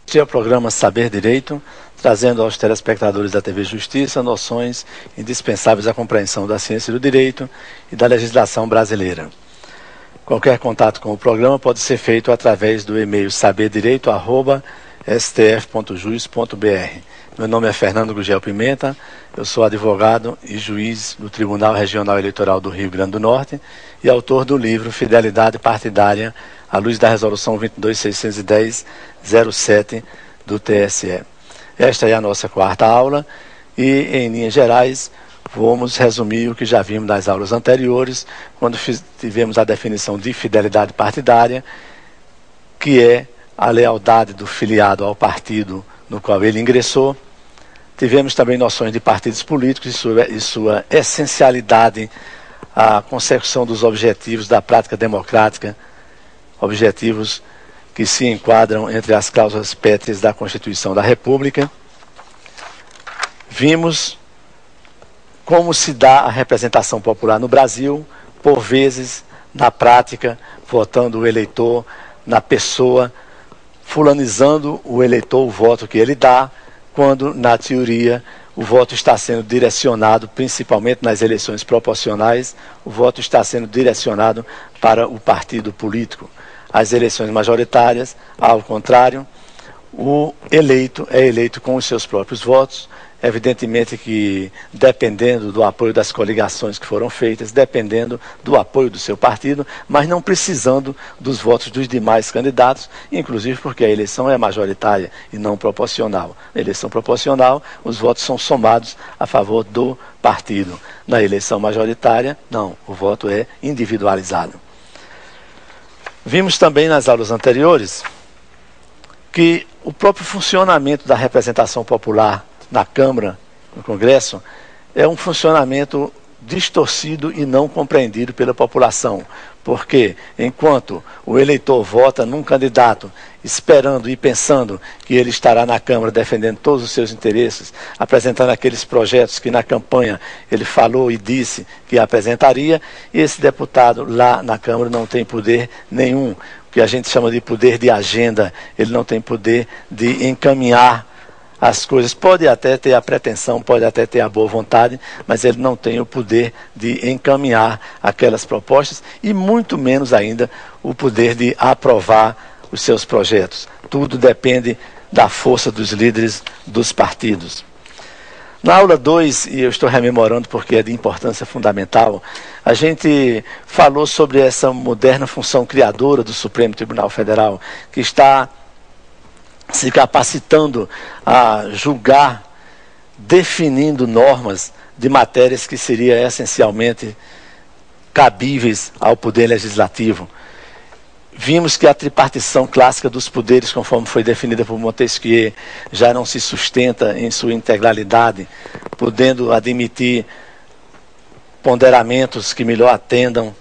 Este é o programa Saber Direito, trazendo aos telespectadores da TV Justiça noções indispensáveis à compreensão da ciência do direito e da legislação brasileira. Qualquer contato com o programa pode ser feito através do e-mail saberdireito@stf.jus.br. Meu nome é Fernando Gugel Pimenta, eu sou advogado e juiz do Tribunal Regional Eleitoral do Rio Grande do Norte e autor do livro Fidelidade Partidária à luz da Resolução 22.610/07 do TSE. Esta é a nossa quarta aula e, em linhas gerais, vamos resumir o que já vimos nas aulas anteriores, quando tivemos a definição de fidelidade partidária, que é a lealdade do filiado ao partido no qual ele ingressou. Tivemos também noções de partidos políticos e sua essencialidade à consecução dos objetivos da prática democrática, objetivos que se enquadram entre as cláusulas pétreas da Constituição da República. Vimos como se dá a representação popular no Brasil, por vezes, na prática, votando o eleitor na pessoa, fulanizando o eleitor o voto que ele dá, quando, na teoria, o voto está sendo direcionado, principalmente nas eleições proporcionais, o voto está sendo direcionado para o partido político. As eleições majoritárias, ao contrário, o eleito é eleito com os seus próprios votos, evidentemente que dependendo do apoio das coligações que foram feitas, dependendo do apoio do seu partido, mas não precisando dos votos dos demais candidatos, inclusive porque a eleição é majoritária e não proporcional. Na eleição proporcional, os votos são somados a favor do partido. Na eleição majoritária, não, o voto é individualizado. Vimos também nas aulas anteriores que o próprio funcionamento da representação popular na Câmara, no Congresso, é um funcionamento distorcido e não compreendido pela população. Porque, enquanto o eleitor vota num candidato, esperando e pensando que ele estará na Câmara defendendo todos os seus interesses, apresentando aqueles projetos que na campanha ele falou e disse que apresentaria, esse deputado lá na Câmara não tem poder nenhum, o que a gente chama de poder de agenda, ele não tem poder de encaminhar as coisas. Pode até ter a pretensão, pode até ter a boa vontade, mas ele não tem o poder de encaminhar aquelas propostas e muito menos ainda o poder de aprovar os seus projetos. Tudo depende da força dos líderes dos partidos. Na aula 2, e eu estou rememorando porque é de importância fundamental, a gente falou sobre essa moderna função criadora do Supremo Tribunal Federal, que está se capacitando a julgar, definindo normas de matérias que seriam essencialmente cabíveis ao poder legislativo. Vimos que a tripartição clássica dos poderes, conforme foi definida por Montesquieu, já não se sustenta em sua integralidade, podendo admitir ponderamentos que melhor atendam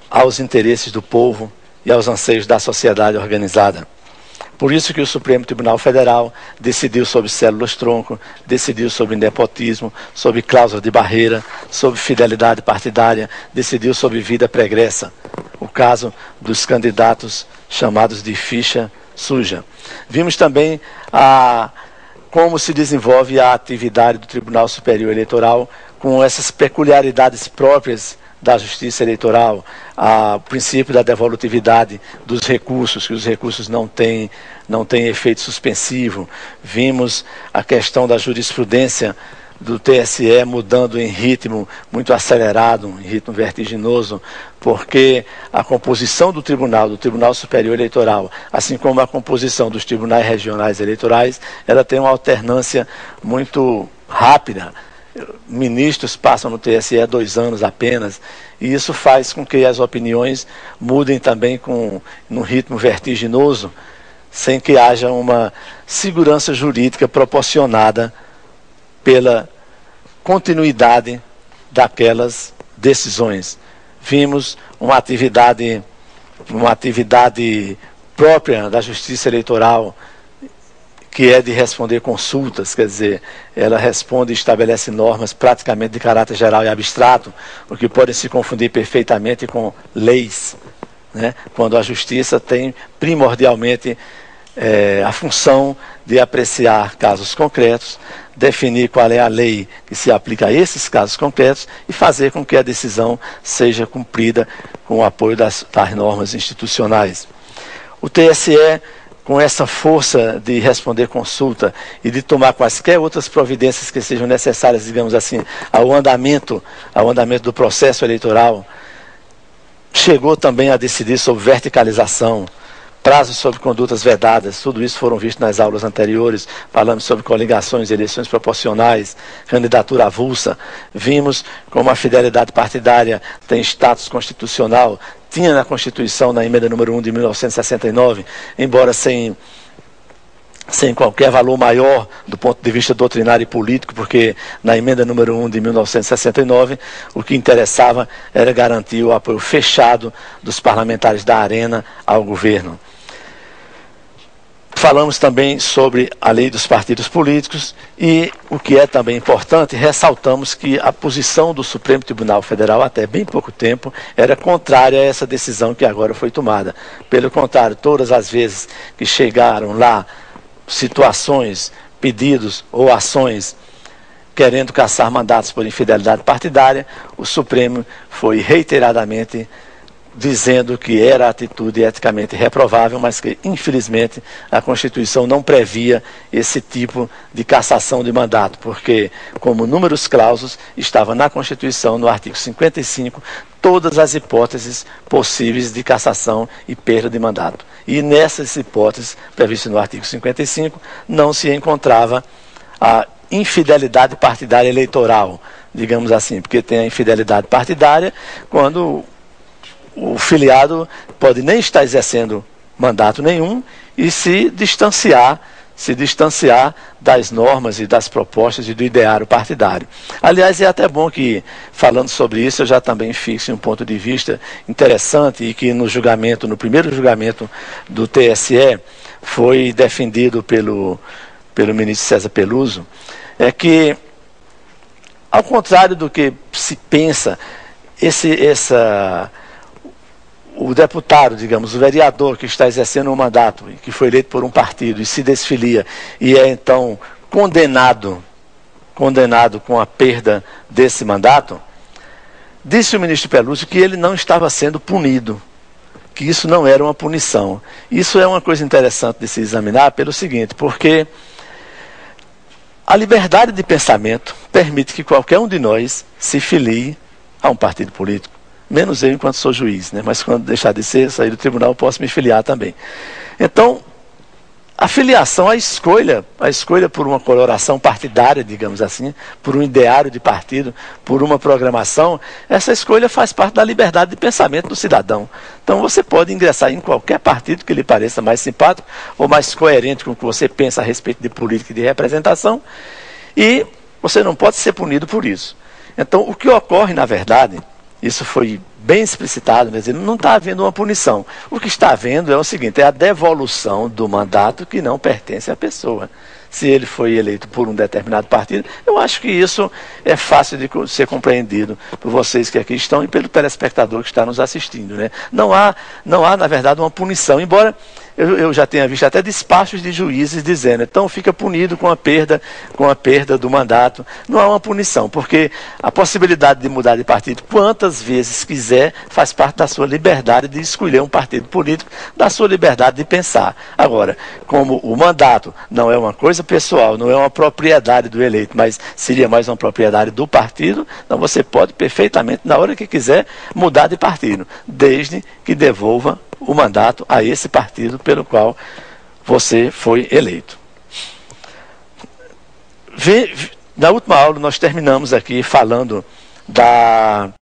aos interesses do povo e aos anseios da sociedade organizada. Por isso que o Supremo Tribunal Federal decidiu sobre células-tronco, decidiu sobre nepotismo, sobre cláusula de barreira, sobre fidelidade partidária, decidiu sobre vida pregressa. O caso dos candidatos chamados de ficha suja. Vimos também como se desenvolve a atividade do Tribunal Superior Eleitoral com essas peculiaridades próprias da justiça eleitoral, o princípio da devolutividade dos recursos, que os recursos não têm efeito suspensivo. Vimos a questão da jurisprudência do TSE mudando em ritmo muito acelerado, em ritmo vertiginoso, porque a composição do Tribunal Superior Eleitoral, assim como a composição dos tribunais regionais eleitorais, ela tem uma alternância muito rápida. Ministros passam no TSE há 2 anos apenas, e isso faz com que as opiniões mudem também num ritmo vertiginoso, sem que haja uma segurança jurídica proporcionada pela continuidade daquelas decisões. Vimos uma atividade própria da Justiça Eleitoral, que é de responder consultas, quer dizer, ela responde e estabelece normas praticamente de caráter geral e abstrato, o que pode se confundir perfeitamente com leis, né? Quando a justiça tem primordialmente a função de apreciar casos concretos, definir qual é a lei que se aplica a esses casos concretos e fazer com que a decisão seja cumprida com o apoio das normas institucionais. O TSE, com essa força de responder consulta e de tomar quaisquer outras providências que sejam necessárias, digamos assim, ao andamento do processo eleitoral, chegou também a decidir sobre verticalização, prazos sobre condutas vedadas, tudo isso foram vistos nas aulas anteriores, falamos sobre coligações, eleições proporcionais, candidatura avulsa, vimos como a fidelidade partidária tem status constitucional, tinha na Constituição, na emenda número 1 de 1969, embora sem qualquer valor maior do ponto de vista doutrinário e político, porque na emenda número 1 de 1969, o que interessava era garantir o apoio fechado dos parlamentares da Arena ao governo. Falamos também sobre a lei dos partidos políticos e, o que é também importante, ressaltamos que a posição do Supremo Tribunal Federal, até bem pouco tempo, era contrária a essa decisão que agora foi tomada. Pelo contrário, todas as vezes que chegaram lá situações, pedidos ou ações querendo cassar mandatos por infidelidade partidária, o Supremo foi reiteradamente dizendo que era atitude eticamente reprovável, mas que, infelizmente, a Constituição não previa esse tipo de cassação de mandato, porque, como números clausos, estava na Constituição, no artigo 55, todas as hipóteses possíveis de cassação e perda de mandato. E nessas hipóteses, previstas no artigo 55, não se encontrava a infidelidade partidária eleitoral, digamos assim, porque tem a infidelidade partidária quando o filiado pode nem estar exercendo mandato nenhum e se distanciar das normas e das propostas e do ideário partidário. Aliás, é até bom que, falando sobre isso, eu já também fixe um ponto de vista interessante e que no primeiro julgamento do TSE, foi defendido pelo ministro César Peluso, é que, ao contrário do que se pensa, o deputado, digamos, o vereador que está exercendo um mandato, que foi eleito por um partido e se desfilia e é então condenado com a perda desse mandato, disse o ministro Peluso que ele não estava sendo punido, que isso não era uma punição. Isso é uma coisa interessante de se examinar pelo seguinte, porque a liberdade de pensamento permite que qualquer um de nós se filie a um partido político. Menos eu enquanto sou juiz, né? Mas quando deixar de ser, sair do tribunal, eu posso me filiar também. Então, a filiação, a escolha por uma coloração partidária, digamos assim, por um ideário de partido, por uma programação, essa escolha faz parte da liberdade de pensamento do cidadão. Então você pode ingressar em qualquer partido que lhe pareça mais simpático ou mais coerente com o que você pensa a respeito de política e de representação, e você não pode ser punido por isso. Então, o que ocorre, na verdade, isso foi bem explicitado, mas não está havendo uma punição. O que está havendo é o seguinte, é a devolução do mandato que não pertence à pessoa. Se ele foi eleito por um determinado partido, eu acho que isso é fácil de ser compreendido por vocês que aqui estão e pelo telespectador que está nos assistindo, né? Não há, na verdade, uma punição, embora eu já tenha visto até despachos de juízes dizendo, então fica punido com a perda do mandato. Não há uma punição, porque a possibilidade de mudar de partido quantas vezes quiser faz parte da sua liberdade de escolher um partido político, da sua liberdade de pensar. Agora, como o mandato não é uma coisa pessoal, não é uma propriedade do eleito, mas seria mais uma propriedade do partido, então você pode perfeitamente, na hora que quiser, mudar de partido, desde que devolva o mandato a esse partido pelo qual você foi eleito. Na última aula nós terminamos aqui falando da